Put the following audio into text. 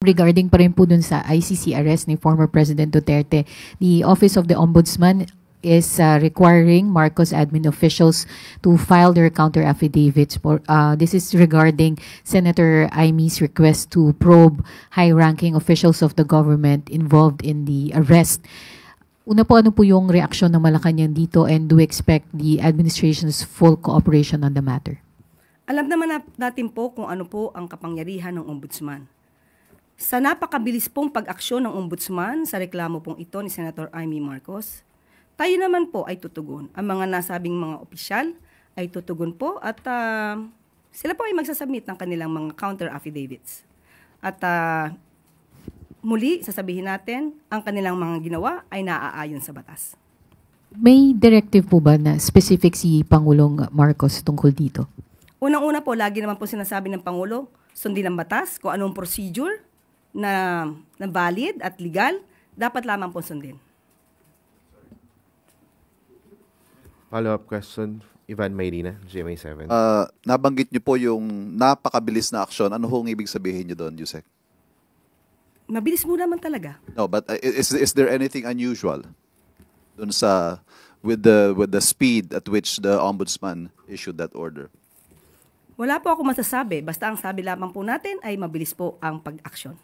regarding pa rin po dun sa ICC arrest ni former President Duterte, the Office of the Ombudsman is requiring Marcos admin officials to file their counter affidavits. This is regarding Senator Imy's request to probe high-ranking officials of the government involved in the arrest. Una po, ano po yung reaksyon ng Malacanang dito, and do we expect the administration's full cooperation on the matter? Alam naman natin po kung ano po ang kapangyarihan ng ombudsman. Sa napakabilis pong pag-aksyon ng ombudsman sa reklamo pong ito ni Senator Amy Marcos, tayo naman po ay tutugon. Ang mga nasabing mga opisyal ay tutugon po at sila po ay magsasubmit ng kanilang mga counter affidavits. At muli, sasabihin natin, ang kanilang mga ginawa ay naaayon sa batas. May directive po ba na specific si Pangulong Marcos tungkol dito? Unang-una po, lagi naman po sinasabi ng Pangulo, sundin ang batas, kung anong procedure na valid at legal, dapat lamang po sundin. Follow-up question, Ivan Mayrina, GMA7. Nabanggit niyo po yung napakabilis na aksyon. Ano hong ibig sabihin niyo doon, Yusek? Mabilis mo naman talaga. No, but is there anything unusual dun sa with the speed at which the ombudsman issued that order? Wala po ako masasabi. Basta ang sabi lamang po natin ay mabilis po ang pag-aksyon.